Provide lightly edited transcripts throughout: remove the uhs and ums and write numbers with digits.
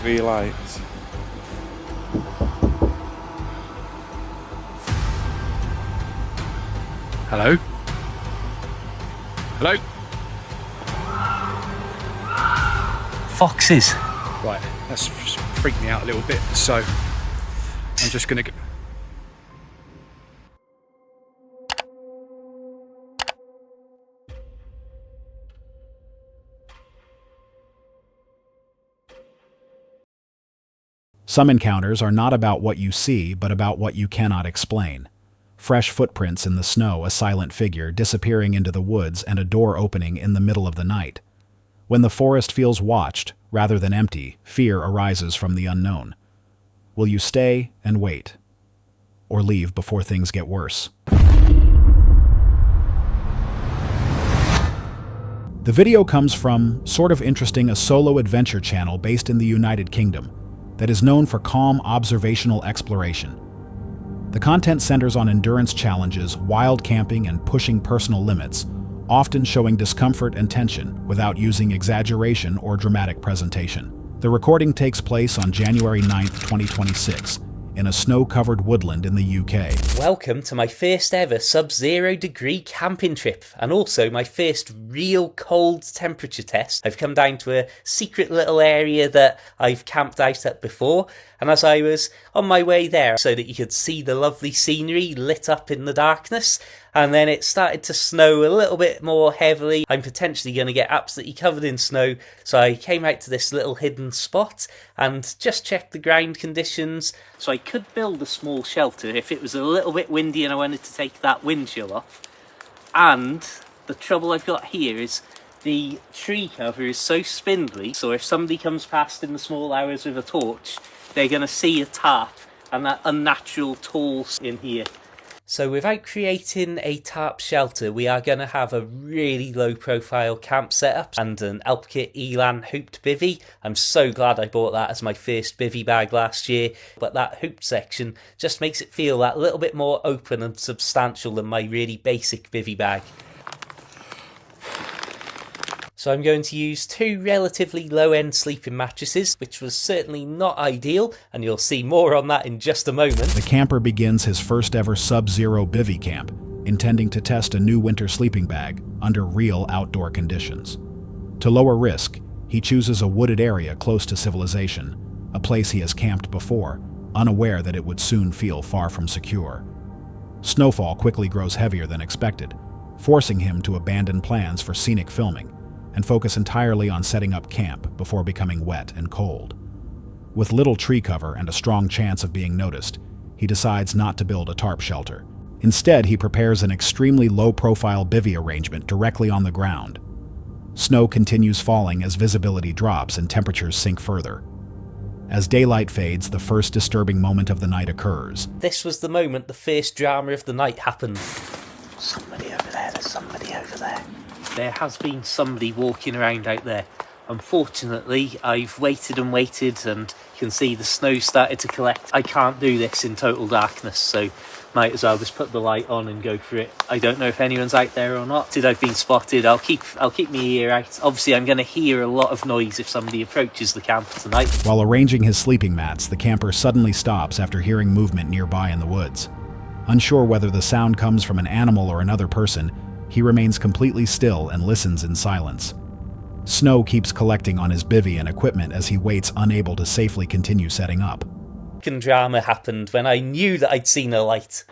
3 lights. Hello? Hello? Foxes. Right, that's freaked me out a little bit, so I'm just gonna go. Some encounters are not about what you see, but about what you cannot explain. Fresh footprints in the snow, a silent figure disappearing into the woods, and a door opening in the middle of the night. When the forest feels watched, rather than empty, fear arises from the unknown. Will you stay and wait? Or leave before things get worse? The video comes from Sort of Interesting, a solo adventure channel based in the United Kingdom that is known for calm observational exploration. The content centers on endurance challenges, wild camping, and pushing personal limits, often showing discomfort and tension without using exaggeration or dramatic presentation. The recording takes place on January 9th, 2026, in a snow-covered woodland in the UK. Welcome to my first ever sub-zero degree camping trip, and also my first real cold temperature test. I've come down to a secret little area that I've camped out at before, and as I was on my way there so that you could see the lovely scenery lit up in the darkness, and then it started to snow a little bit more heavily. I'm potentially going to get absolutely covered in snow, so I came out to this little hidden spot and just checked the ground conditions. So I could build a small shelter if it was a little bit windy and I wanted to take that wind chill off. And the trouble I've got here is the tree cover is so spindly, so if somebody comes past in the small hours with a torch, they're going to see a tarp and that unnatural tall in here. So without creating a tarp shelter, we are going to have a really low profile camp setup and an Elpkit Elan hooped bivvie. I'm so glad I bought that as my first bivvie bag last year, but that hooped section just makes it feel that little bit more open and substantial than my really basic bivvie bag. So I'm going to use 2 relatively low-end sleeping mattresses, which was certainly not ideal, and you'll see more on that in just a moment. The camper begins his first ever Subzero bivvie camp, intending to test a new winter sleeping bag under real outdoor conditions. To lower risk, he chooses a wooded area close to civilization, a place he has camped before, unaware that it would soon feel far from secure. Snowfall quickly grows heavier than expected, forcing him to abandon plans for scenic filming and focus entirely on setting up camp before becoming wet and cold. With little tree cover and a strong chance of being noticed, he decides not to build a tarp shelter. Instead, he prepares an extremely low-profile bivvy arrangement directly on the ground. Snow continues falling as visibility drops and temperatures sink further. As daylight fades, the first disturbing moment of the night occurs. This was the moment the first drama of the night happened. Somebody over there, there's somebody over there. There has been somebody walking around out there. Unfortunately, I've waited and waited, and you can see the snow started to collect. I can't do this in total darkness, so might as well just put the light on and go for it. I don't know if anyone's out there or not. I've been spotted. I'll keep my ear out. Obviously, I'm going to hear a lot of noise if somebody approaches the camp tonight. While arranging his sleeping mats, the camper suddenly stops after hearing movement nearby in the woods. Unsure whether the sound comes from an animal or another person, he remains completely still and listens in silence. Snow keeps collecting on his bivvy and equipment as he waits, unable to safely continue setting up. Drama happened when I knew that I'd seen a light.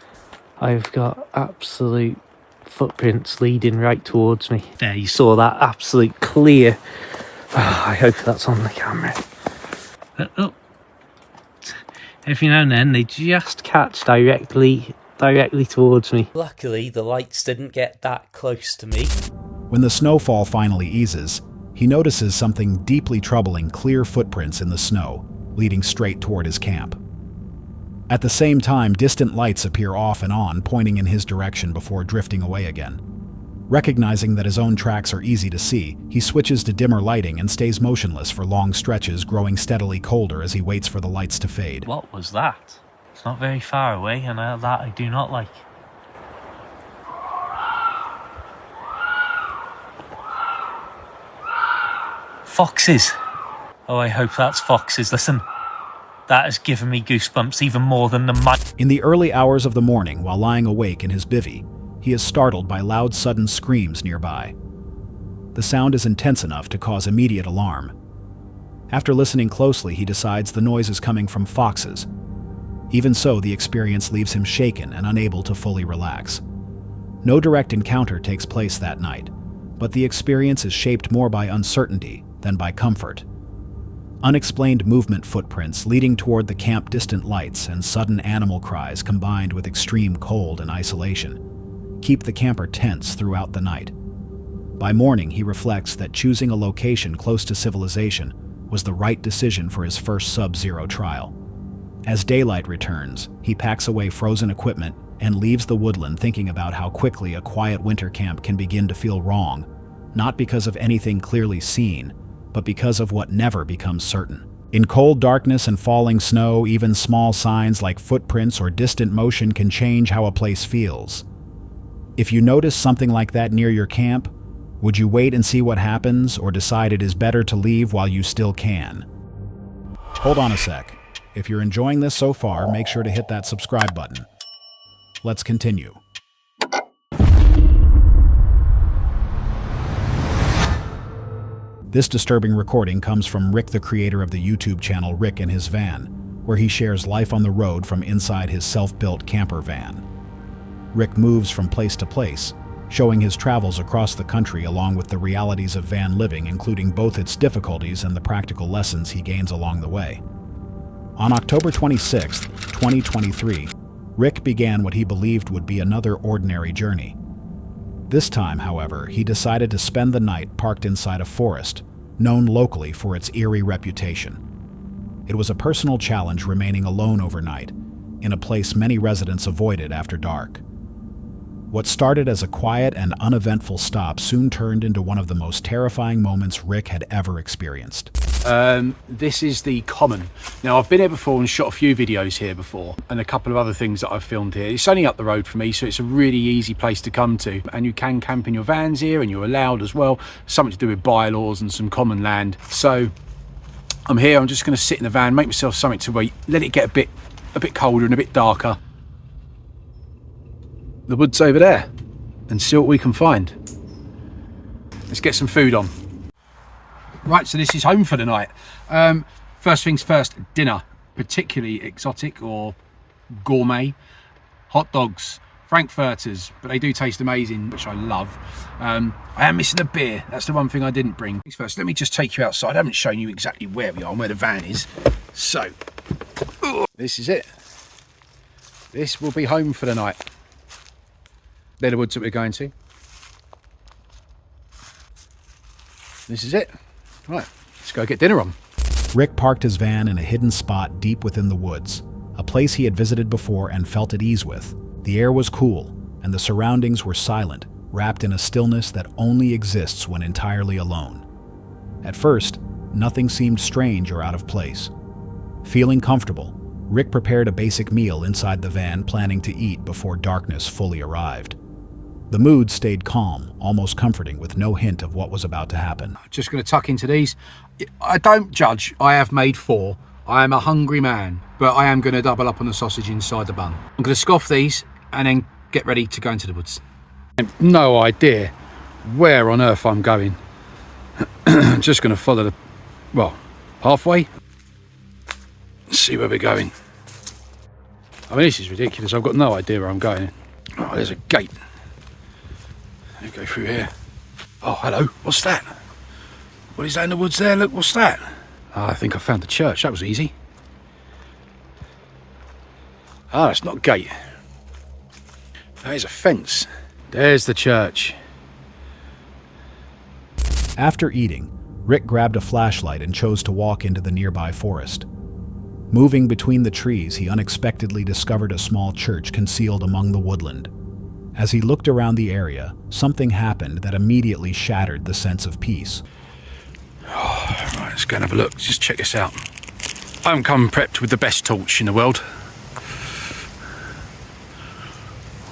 I've got absolute footprints leading right towards me. There, you saw that absolute clear. Oh, I hope that's on the camera. Every now and then they just catch directly towards me. Luckily, the lights didn't get that close to me. When the snowfall finally eases, he notices something deeply troubling: clear footprints in the snow, leading straight toward his camp. At the same time, distant lights appear off and on, pointing in his direction before drifting away again. Recognizing that his own tracks are easy to see, he switches to dimmer lighting and stays motionless for long stretches, growing steadily colder as he waits for the lights to fade. What was that? It's not very far away, and that I do not like. Foxes. Oh, I hope that's foxes. Listen, that has given me goosebumps even more than the In the early hours of the morning, while lying awake in his bivvie, he is startled by loud sudden screams nearby. The sound is intense enough to cause immediate alarm. After listening closely, he decides the noise is coming from foxes. Even so, the experience leaves him shaken and unable to fully relax. No direct encounter takes place that night, but the experience is shaped more by uncertainty than by comfort. Unexplained movement footprints leading toward the camp, distant lights, and sudden animal cries combined with extreme cold and isolation keep the camper tense throughout the night. By morning, he reflects that choosing a location close to civilization was the right decision for his first Subzero trial. As daylight returns, he packs away frozen equipment and leaves the woodland, thinking about how quickly a quiet winter camp can begin to feel wrong, not because of anything clearly seen, but because of what never becomes certain. In cold darkness and falling snow, even small signs like footprints or distant motion can change how a place feels. If you notice something like that near your camp, would you wait and see what happens, or decide it is better to leave while you still can? Hold on a sec. If you're enjoying this so far, make sure to hit that subscribe button. Let's continue. This disturbing recording comes from Rick, the creator of the YouTube channel Rick and His Van, where he shares life on the road from inside his self-built camper van. Rick moves from place to place, showing his travels across the country along with the realities of van living, including both its difficulties and the practical lessons he gains along the way. On October 26, 2023, Rick began what he believed would be another ordinary journey. This time, however, he decided to spend the night parked inside a forest, known locally for its eerie reputation. It was a personal challenge remaining alone overnight, in a place many residents avoided after dark. What started as a quiet and uneventful stop soon turned into one of the most terrifying moments Rick had ever experienced. This is the Common. Now, I've been here before and shot a few videos here before, and a couple of other things that I've filmed here. It's only up the road from me, so it's a really easy place to come to. And you can camp in your vans here, and you're allowed as well. Something to do with bylaws and some common land. So I'm here. I'm just going to sit in the van, make myself something to eat, let it get a bit colder and a bit darker. The woods over there, and see what we can find. Let's get some food on. Right, so this is home for the night. First things first, dinner, particularly exotic or gourmet. Hot dogs, frankfurters, but they do taste amazing, which I love. I am missing a beer. That's the one thing I didn't bring. First, let me just take you outside. I haven't shown you exactly where we are and where the van is. So, this is it. This will be home for the night. They're the woods that we're going to. This is it. Right, let's go get dinner on. Rick parked his van in a hidden spot deep within the woods, a place he had visited before and felt at ease with. The air was cool, and the surroundings were silent, wrapped in a stillness that only exists when entirely alone. At first, nothing seemed strange or out of place. Feeling comfortable, Rick prepared a basic meal inside the van, planning to eat before darkness fully arrived. The mood stayed calm, almost comforting, with no hint of what was about to happen. Just going to tuck into these. I don't judge. I have made 4. I am a hungry man, but I am going to double up on the sausage inside the bun. I'm going to scoff these and then get ready to go into the woods. I have no idea where on earth I'm going. I'm just going to follow the, well, halfway. See where we're going. I mean, this is ridiculous. I've got no idea where I'm going. Oh, there's a gate. Let's go through here. Oh, hello. What's that? What is that in the woods there? Look, what's that? Oh, I think I found the church. That was easy. Ah, it's not a gate. That is a fence. There's the church. After eating, Rick grabbed a flashlight and chose to walk into the nearby forest. Moving between the trees, he unexpectedly discovered a small church concealed among the woodland. As he looked around the area, something happened that immediately shattered the sense of peace. Oh, right, let's go and have a look. Just check this out. I'm come prepped with the best torch in the world.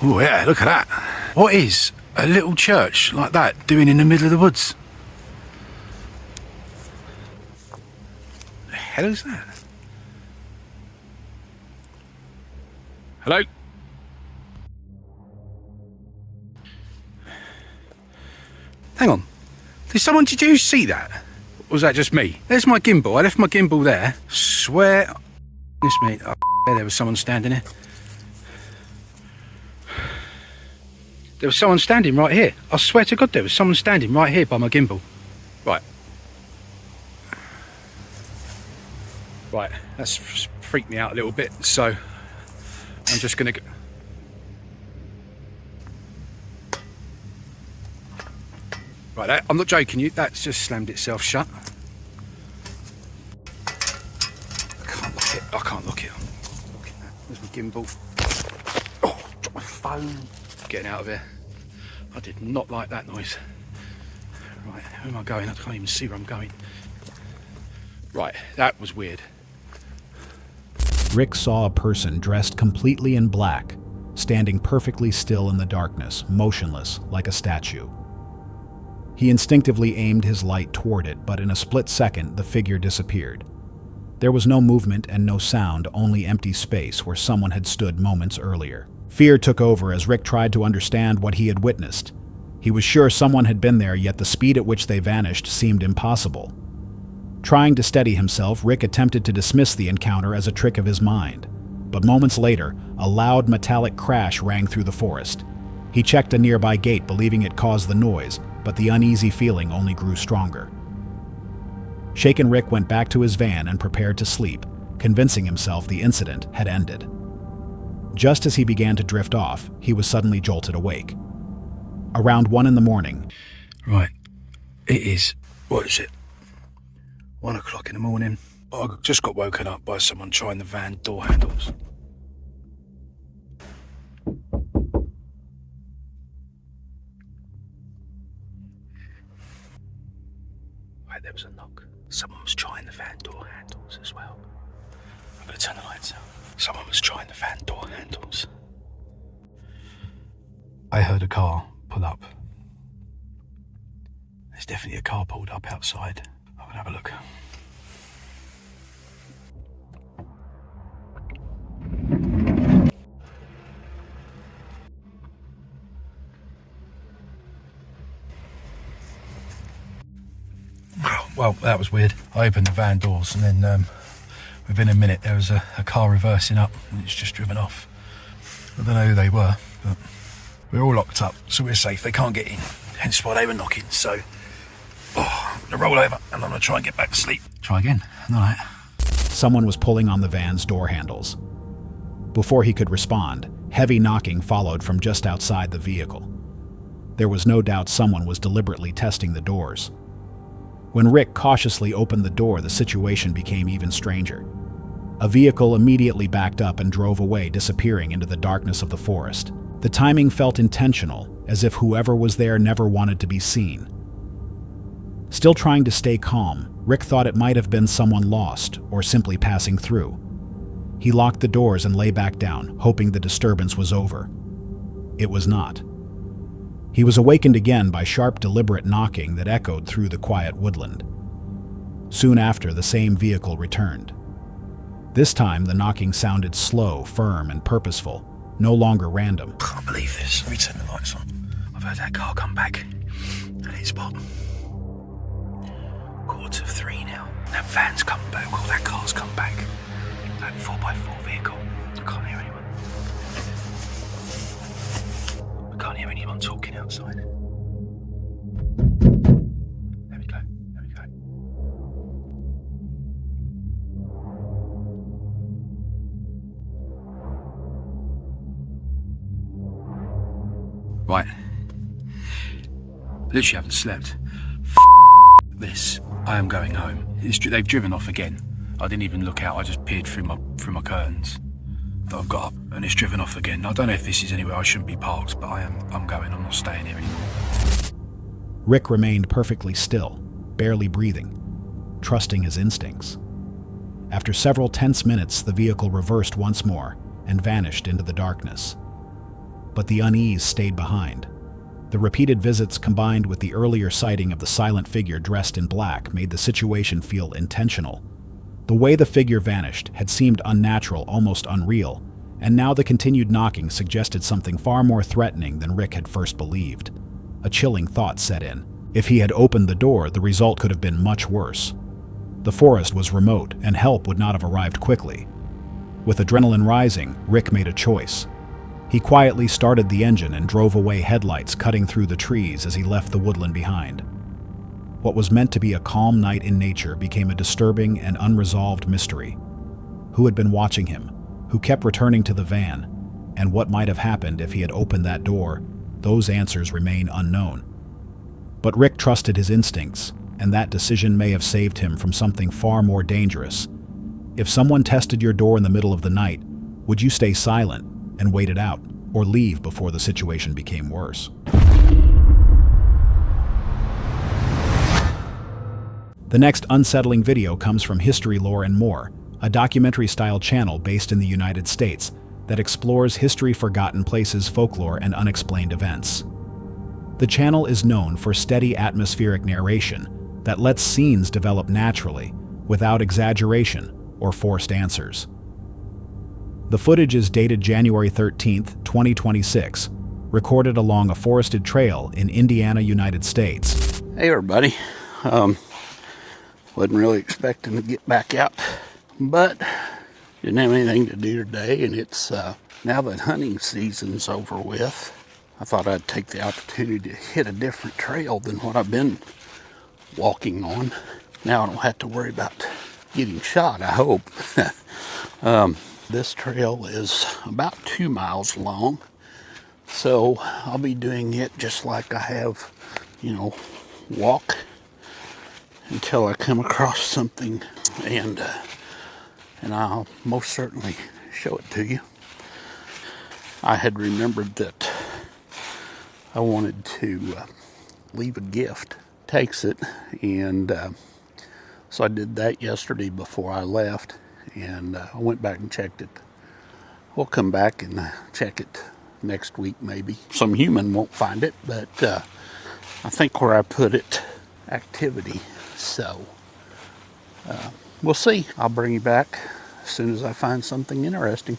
Oh yeah, look at that. What is a little church like that doing in the middle of the woods? hell is that? Hello? Hang on. Did you see that? Or was that just me? There's my gimbal. I left my gimbal there. Swear. This me. Oh, there was someone standing there. There was someone standing right here. I swear to God, there was someone standing right here by my gimbal. Right. Right, that's freaked me out a little bit, so I'm just gonna go. Right, I'm not joking you, that's just slammed itself shut. I can't look it. There's my gimbal. Oh, drop my phone. Getting out of here. I did not like that noise. Right, where am I going? I can't even see where I'm going. Right, that was weird. Rick saw a person dressed completely in black, standing perfectly still in the darkness, motionless like a statue. He instinctively aimed his light toward it, but in a split second, the figure disappeared. There was no movement and no sound, only empty space where someone had stood moments earlier. Fear took over as Rick tried to understand what he had witnessed. He was sure someone had been there, yet the speed at which they vanished seemed impossible. Trying to steady himself, Rick attempted to dismiss the encounter as a trick of his mind. But moments later, a loud metallic crash rang through the forest. He checked a nearby gate, believing it caused the noise, but the uneasy feeling only grew stronger. Shaken Rick went back to his van and prepared to sleep, convincing himself the incident had ended. Just as he began to drift off, he was suddenly jolted awake. Around 1 a.m. Right, it is, what is it? 1 o'clock in the morning. I just got woken up by someone trying the van door handles. Right, there was a knock. Someone was trying the van door handles as well. I'm gonna turn the lights out. Someone was trying the van door handles. I heard a car pull up. There's definitely a car pulled up outside. I'm gonna have a look. Well, that was weird. I opened the van doors and then within a minute there was a car reversing up and it's just driven off. I don't know who they were, but we're all locked up, so we're safe. They can't get in, hence why they were knocking. So, I'm gonna roll over and I'm gonna try and get back to sleep. Try again. All right. Someone was pulling on the van's door handles. Before he could respond, heavy knocking followed from just outside the vehicle. There was no doubt someone was deliberately testing the doors. When Rick cautiously opened the door, the situation became even stranger. A vehicle immediately backed up and drove away, disappearing into the darkness of the forest. The timing felt intentional, as if whoever was there never wanted to be seen. Still trying to stay calm, Rick thought it might have been someone lost or simply passing through. He locked the doors and lay back down, hoping the disturbance was over. It was not. He was awakened again by sharp, deliberate knocking that echoed through the quiet woodland. Soon after, the same vehicle returned. This time, the knocking sounded slow, firm, and purposeful, no longer random. Can't believe this. Let me turn the lights on. I've heard that car come back. And it's what? 3:15 now. That van's come back. Well, that car's come back. That 4x4 vehicle. I can't hear anyone. I can't hear anyone talking outside. There we go. There we go. Right. Literally haven't slept. This. I am going home. They've driven off again. I didn't even look out. I just peered through my curtains that I've got up, and it's driven off again. I don't know if this is anywhere I shouldn't be parked, but I'm going. I'm not staying here anymore. Rick remained perfectly still, barely breathing, trusting his instincts. After several tense minutes, the vehicle reversed once more and vanished into the darkness. But the unease stayed behind. The repeated visits combined with the earlier sighting of the silent figure dressed in black made the situation feel intentional. The way the figure vanished had seemed unnatural, almost unreal, and now the continued knocking suggested something far more threatening than Rick had first believed. A chilling thought set in. If he had opened the door, the result could have been much worse. The forest was remote, and help would not have arrived quickly. With adrenaline rising, Rick made a choice. He quietly started the engine and drove away, headlights cutting through the trees as he left the woodland behind. What was meant to be a calm night in nature became a disturbing and unresolved mystery. Who had been watching him? Who kept returning to the van? And what might have happened if he had opened that door? Those answers remain unknown. But Rick trusted his instincts, and that decision may have saved him from something far more dangerous. If someone tested your door in the middle of the night, would you stay silent and wait it out, or leave before the situation became worse? The next unsettling video comes from History, Lore, and More, a documentary-style channel based in the United States that explores history, forgotten places, folklore, and unexplained events. The channel is known for steady atmospheric narration that lets scenes develop naturally, without exaggeration or forced answers. The footage is dated January 13th, 2026, recorded along a forested trail in Indiana, United States. Hey everybody, wasn't really expecting to get back out, but didn't have anything to do today, and it's now that hunting season's over with, I thought I'd take the opportunity to hit a different trail than what I've been walking on. Now I don't have to worry about getting shot, I hope. This trail is about 2 miles long, so I'll be doing it just like I have, walk until I come across something, and I'll most certainly show it to you. I had remembered that I wanted to leave a gift. Takes it, and so I did that yesterday before I left, and I went back and checked it. We'll come back and check it next week maybe. Some human won't find it, but I think where I put it, activity. So we'll see. I'll bring you back as soon as I find something interesting.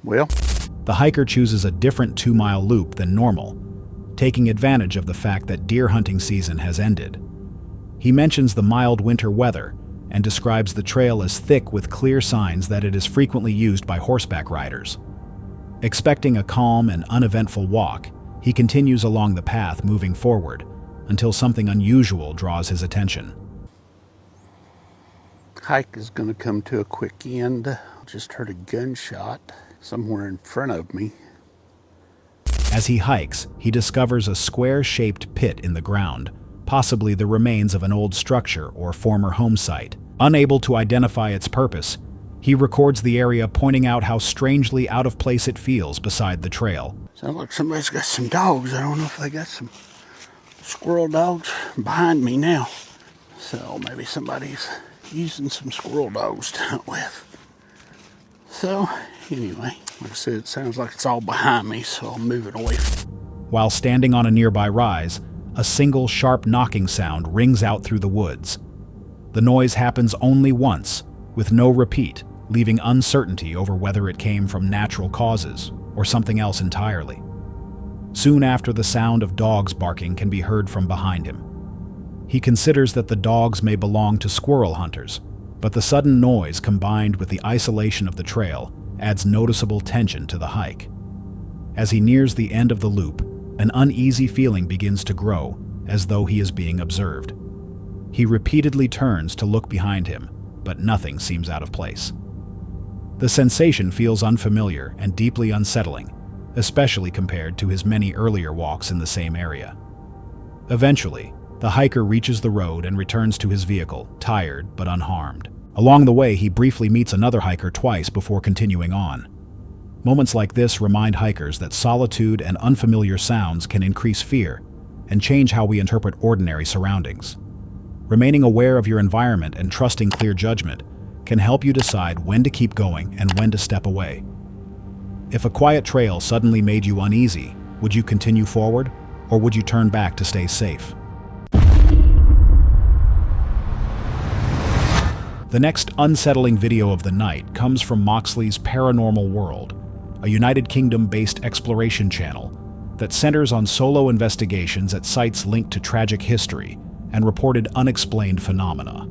Well, The hiker chooses a different 2-mile loop than normal, taking advantage of the fact that deer hunting season has ended. He mentions the mild winter weather and describes the trail as thick with clear signs that it is frequently used by horseback riders. Expecting a calm and uneventful walk, he continues along the path, moving forward until something unusual draws his attention. Hike is going to come to a quick end. Just heard a gunshot somewhere in front of me. As he hikes, he discovers a square-shaped pit in the ground, possibly the remains of an old structure or former home site. Unable to identify its purpose, he records the area, pointing out how strangely out of place it feels beside the trail. Sounds like somebody's got some dogs. I don't know if they got some squirrel dogs behind me now. So maybe somebody's using some squirrel dogs to hunt with. So anyway, like I said, it sounds like it's all behind me, so I'll move it away. While standing on a nearby rise, a single sharp knocking sound rings out through the woods. The noise happens only once, with no repeat, leaving uncertainty over whether it came from natural causes or something else entirely. Soon after, the sound of dogs barking can be heard from behind him. He considers that the dogs may belong to squirrel hunters, but the sudden noise combined with the isolation of the trail adds noticeable tension to the hike. As he nears the end of the loop, an uneasy feeling begins to grow, as though he is being observed. He repeatedly turns to look behind him, but nothing seems out of place. The sensation feels unfamiliar and deeply unsettling, especially compared to his many earlier walks in the same area. Eventually, the hiker reaches the road and returns to his vehicle, tired but unharmed. Along the way, he briefly meets another hiker twice before continuing on. Moments like this remind hikers that solitude and unfamiliar sounds can increase fear and change how we interpret ordinary surroundings. Remaining aware of your environment and trusting clear judgment can help you decide when to keep going and when to step away. If a quiet trail suddenly made you uneasy, would you continue forward, or would you turn back to stay safe? The next unsettling video of the night comes from Moxley's Paranormal World, a United Kingdom-based exploration channel that centers on solo investigations at sites linked to tragic history and reported unexplained phenomena.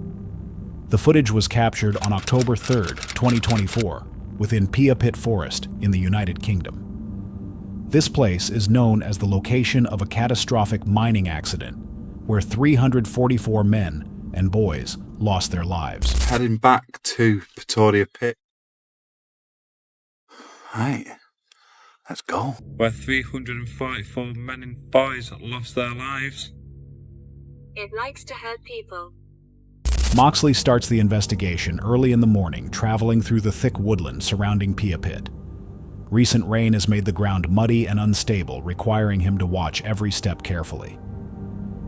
The footage was captured on October 3rd, 2024, within Pia Pit Forest in the United Kingdom. This place is known as the location of a catastrophic mining accident where 344 men and boys lost their lives. Heading back to Pretoria Pit. Right, let's go. Where 344 men and boys lost their lives. It likes to hurt people. Moxley starts the investigation early in the morning, traveling through the thick woodland surrounding Pia Pit. Recent rain has made the ground muddy and unstable, requiring him to watch every step carefully.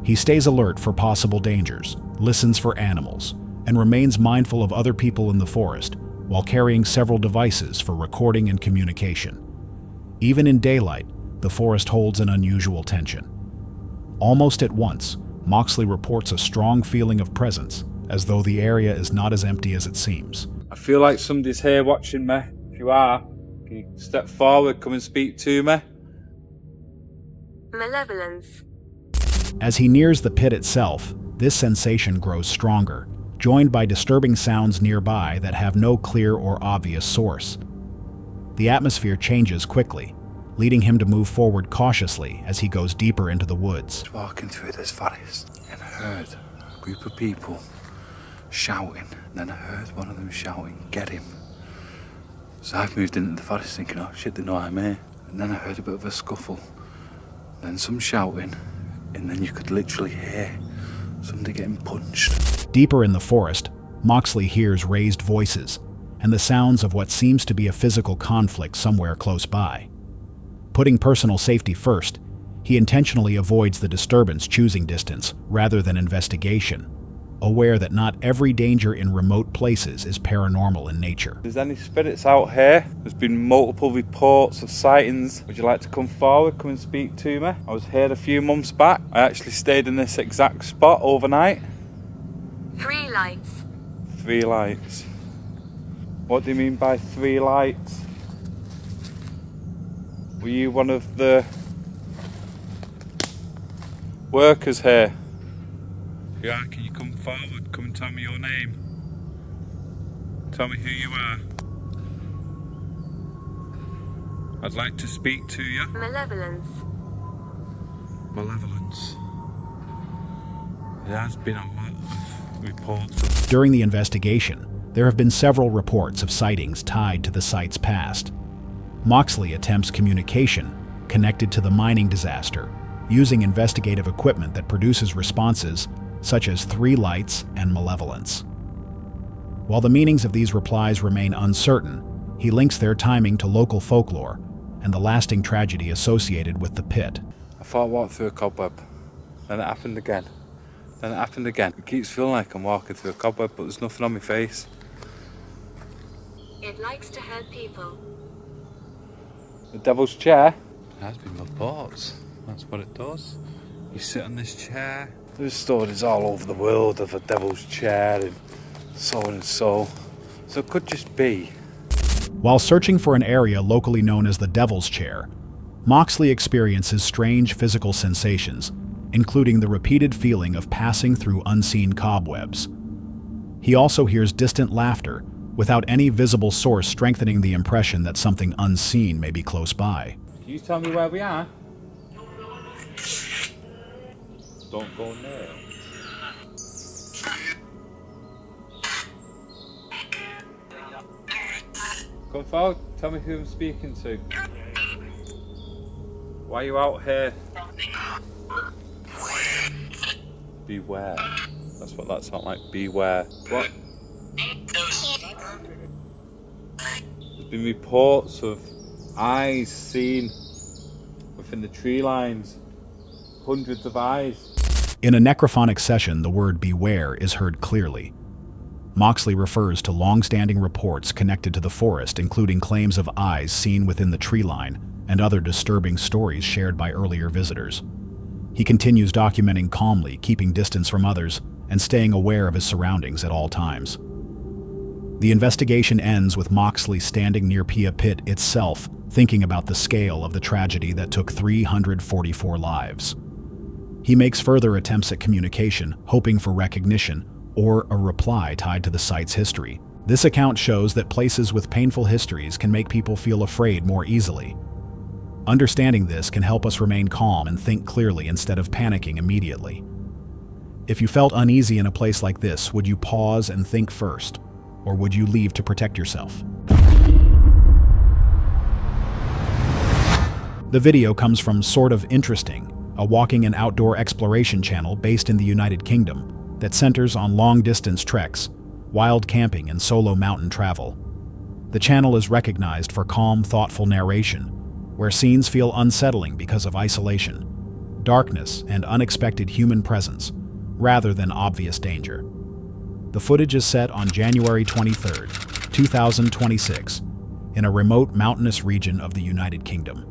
He stays alert for possible dangers, listens for animals, and remains mindful of other people in the forest while carrying several devices for recording and communication. Even in daylight, the forest holds an unusual tension. Almost at once, Moxley reports a strong feeling of presence, as though the area is not as empty as it seems. I feel like somebody's here watching me. If you are, can you step forward, come and speak to me? Malevolence. As he nears the pit itself, this sensation grows stronger, joined by disturbing sounds nearby that have no clear or obvious source. The atmosphere changes quickly, leading him to move forward cautiously as he goes deeper into the woods. Walking through this forest and I heard a group of people shouting. Then I heard one of them shouting, "Get him." So I've moved into the forest thinking, oh shit, they know I'm here. And then I heard a bit of a scuffle. Then some shouting, and then you could literally hear somebody getting punched. Deeper in the forest, Moxley hears raised voices and the sounds of what seems to be a physical conflict somewhere close by. Putting personal safety first, he intentionally avoids the disturbance, choosing distance rather than investigation, aware that not every danger in remote places is paranormal in nature. If there's any spirits out here, there's been multiple reports of sightings. Would you like to come forward, come and speak to me? I was here a few months back. I actually stayed in this exact spot overnight. 3 lights. 3 lights. What do you mean by 3 lights? Were you one of the workers here? Yeah, can you come forward? Come and tell me your name. Tell me who you are. I'd like to speak to you. Malevolence. Malevolence. There has been a lot of reports. During the investigation, there have been several reports of sightings tied to the site's past. Moxley attempts communication connected to the mining disaster, using investigative equipment that produces responses such as 3 lights and malevolence. While the meanings of these replies remain uncertain, he links their timing to local folklore and the lasting tragedy associated with the pit. I thought I walked through a cobweb, then it happened again. Then it happened again. It keeps feeling like I'm walking through a cobweb, but there's nothing on my face. It likes to hurt people. The devil's chair? It has been reports. That's what it does. You sit on this chair. There's stories all over the world of a devil's chair and so and so. So it could just be. While searching for an area locally known as the Devil's Chair, Moxley experiences strange physical sensations, including the repeated feeling of passing through unseen cobwebs. He also hears distant laughter, without any visible source, strengthening the impression that something unseen may be close by. Can you tell me where we are? Don't go near. Come forward, tell me who I'm speaking to. Why are you out here? Beware. That's what that sounds like, beware. What? There's been reports of eyes seen within the tree lines. Hundreds of eyes. In a necrophonic session, the word beware is heard clearly. Moxley refers to long-standing reports connected to the forest, including claims of eyes seen within the tree line and other disturbing stories shared by earlier visitors. He continues documenting calmly, keeping distance from others, and staying aware of his surroundings at all times. The investigation ends with Moxley standing near Pia Pit itself, thinking about the scale of the tragedy that took 344 lives. He makes further attempts at communication, hoping for recognition or a reply tied to the site's history. This account shows that places with painful histories can make people feel afraid more easily. Understanding this can help us remain calm and think clearly instead of panicking immediately. If you felt uneasy in a place like this, would you pause and think first, or would you leave to protect yourself? The video comes from Sort of Interesting, a walking and outdoor exploration channel based in the United Kingdom that centers on long-distance treks, wild camping, and solo mountain travel. The channel is recognized for calm, thoughtful narration, where scenes feel unsettling because of isolation, darkness, and unexpected human presence, rather than obvious danger. The footage is set on January 23, 2026, in a remote mountainous region of the United Kingdom.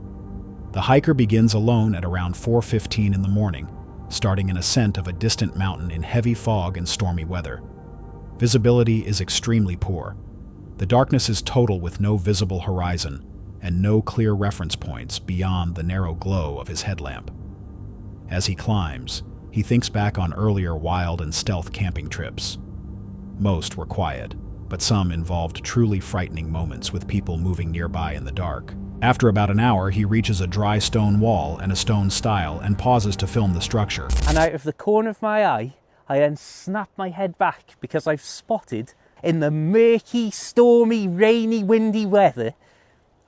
The hiker begins alone at around 4:15 in the morning, starting an ascent of a distant mountain in heavy fog and stormy weather. Visibility is extremely poor. The darkness is total with no visible horizon and no clear reference points beyond the narrow glow of his headlamp. As he climbs, he thinks back on earlier wild and stealth camping trips. Most were quiet, but some involved truly frightening moments with people moving nearby in the dark. After about an hour, he reaches a dry stone wall and a stone stile and pauses to film the structure. And out of the corner of my eye, I then snap my head back because I've spotted, in the murky, stormy, rainy, windy weather,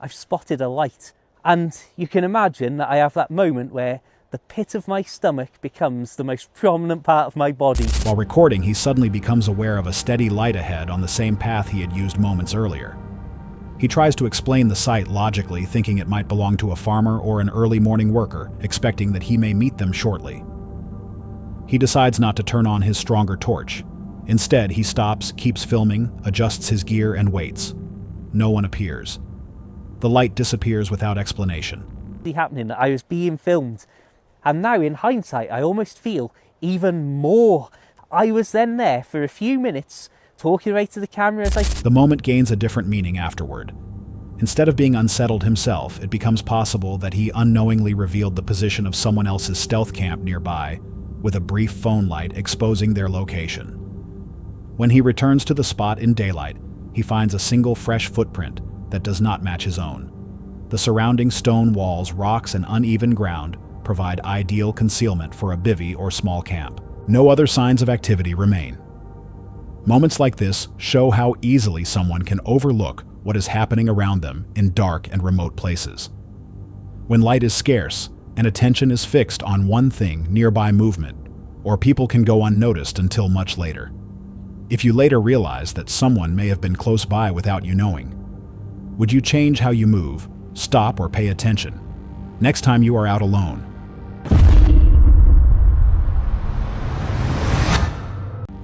I've spotted a light. And you can imagine that I have that moment where the pit of my stomach becomes the most prominent part of my body. While recording, he suddenly becomes aware of a steady light ahead on the same path he had used moments earlier. He tries to explain the sight logically, thinking it might belong to a farmer or an early morning worker, expecting that he may meet them shortly. He decides not to turn on his stronger torch. Instead, he stops, keeps filming, adjusts his gear, and waits. No one appears. The light disappears without explanation. Happening that I was being filmed. And now, in hindsight, I almost feel even more. I was then there for a few minutes, talking right to the camera as I... The moment gains a different meaning afterward. Instead of being unsettled himself, it becomes possible that he unknowingly revealed the position of someone else's stealth camp nearby, with a brief phone light exposing their location. When he returns to the spot in daylight, he finds a single fresh footprint that does not match his own. The surrounding stone walls, rocks, and uneven ground provide ideal concealment for a bivvie or small camp. No other signs of activity remain. Moments like this show how easily someone can overlook what is happening around them in dark and remote places. When light is scarce and attention is fixed on one thing, nearby movement, or people can go unnoticed until much later. If you later realize that someone may have been close by without you knowing, would you change how you move, stop, or pay attention next time you are out alone?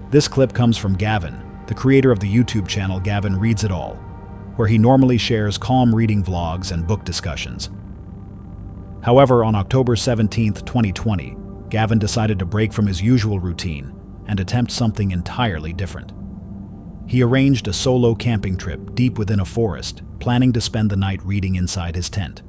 This clip comes from Gavin, the creator of the YouTube channel Gavin Reads It All, where he normally shares calm reading vlogs and book discussions. However, on October 17, 2020, Gavin decided to break from his usual routine and attempt something entirely different. He arranged a solo camping trip deep within a forest, planning to spend the night reading inside his tent.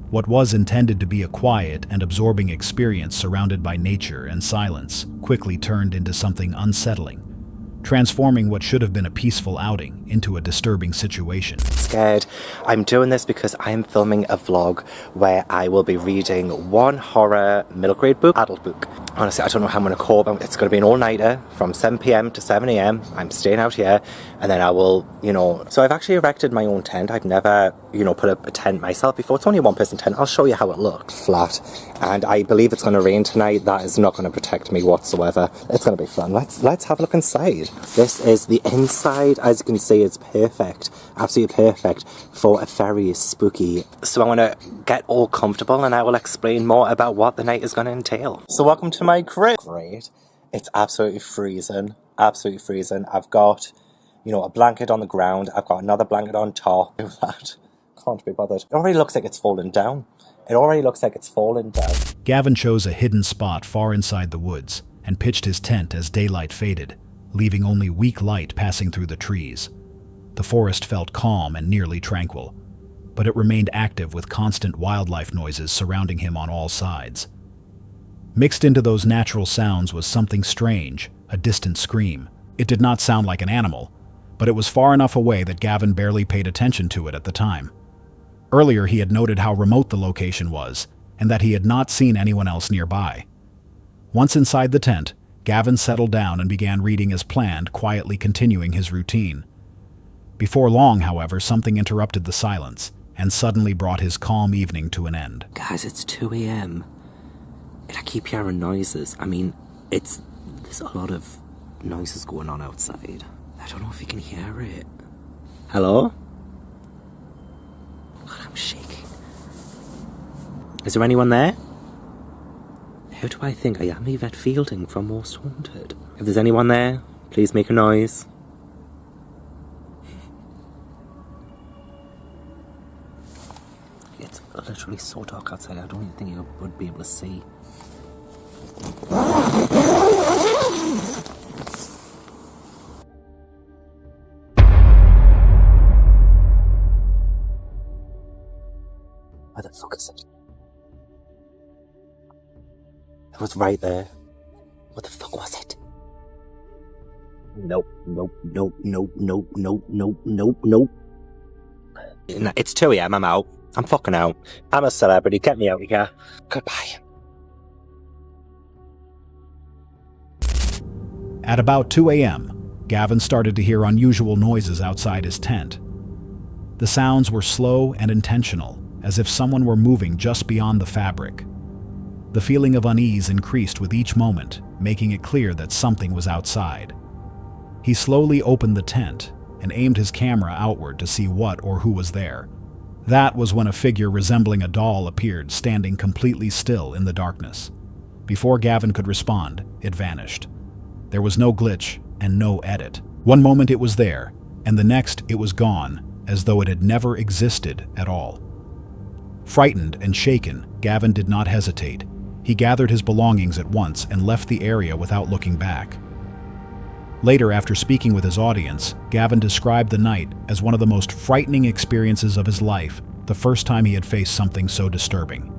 What was intended to be a quiet and absorbing experience surrounded by nature and silence quickly turned into something unsettling, transforming what should have been a peaceful outing into a disturbing situation. Scared. I'm doing this because I am filming a vlog where I will be reading one horror middle grade book, adult book. Honestly, I don't know how I'm going to cope. It's going to be an all-nighter from 7 p.m. to 7 a.m. I'm staying out here, and then I will, so I've actually erected my own tent. I've never, put up a tent myself before. It's only a one-person tent. I'll show you how it looks. Flat. And I believe it's going to rain tonight. That is not going to protect me whatsoever. It's going to be fun. Let's have a look inside. This is the inside. As you can see, it's perfect. Absolutely perfect for a very spooky. So I want to get all comfortable and I will explain more about what the night is going to entail. So welcome to my crib. Great. It's absolutely freezing. Absolutely freezing. I've got, a blanket on the ground. I've got another blanket on top of that. Can't be bothered. It already looks like it's falling down. Gavin chose a hidden spot far inside the woods and pitched his tent as daylight faded, leaving only weak light passing through the trees. The forest felt calm and nearly tranquil, but it remained active with constant wildlife noises surrounding him on all sides. Mixed into those natural sounds was something strange, a distant scream. It did not sound like an animal, but it was far enough away that Gavin barely paid attention to it at the time. Earlier he had noted how remote the location was, and that he had not seen anyone else nearby. Once inside the tent, Gavin settled down and began reading as planned, quietly continuing his routine. Before long, however, something interrupted the silence, and suddenly brought his calm evening to an end. Guys, it's 2 a.m. and I keep hearing noises. I mean, there's a lot of noises going on outside. I don't know if you can hear it. Hello? God, I'm shaking. Is there anyone there? Who do I think I am? Yvette Fielding from Most Haunted. If there's anyone there, please make a noise. It's literally so dark outside, I don't even think you would be able to see. Where the fuck is it? It was right there. What the fuck was it? Nope. It's 2 a.m, I'm out. I'm fucking out. I'm a celebrity, get me out of here. Goodbye. At about 2 a.m., Gavin started to hear unusual noises outside his tent. The sounds were slow and intentional, as if someone were moving just beyond the fabric. The feeling of unease increased with each moment, making it clear that something was outside. He slowly opened the tent and aimed his camera outward to see what or who was there. That was when a figure resembling a doll appeared, standing completely still in the darkness. Before Gavin could respond, it vanished. There was no glitch and no edit. One moment it was there, and the next it was gone, as though it had never existed at all. Frightened and shaken, Gavin did not hesitate. He gathered his belongings at once and left the area without looking back. Later, after speaking with his audience, Gavin described the night as one of the most frightening experiences of his life, the first time he had faced something so disturbing.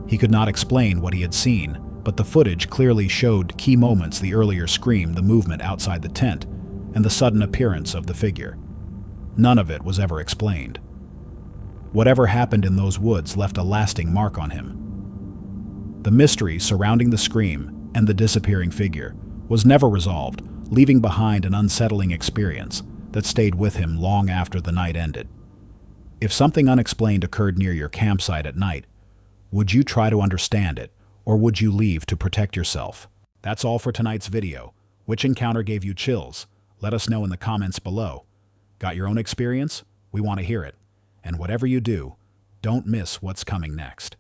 He could not explain what he had seen, but the footage clearly showed key moments: the earlier scream, the movement outside the tent, and the sudden appearance of the figure. None of it was ever explained. Whatever happened in those woods left a lasting mark on him. The mystery surrounding the scream and the disappearing figure was never resolved, leaving behind an unsettling experience that stayed with him long after the night ended. If something unexplained occurred near your campsite at night, would you try to understand it, or would you leave to protect yourself? That's all for tonight's video. Which encounter gave you chills? Let us know in the comments below. Got your own experience? We want to hear it. And whatever you do, don't miss what's coming next.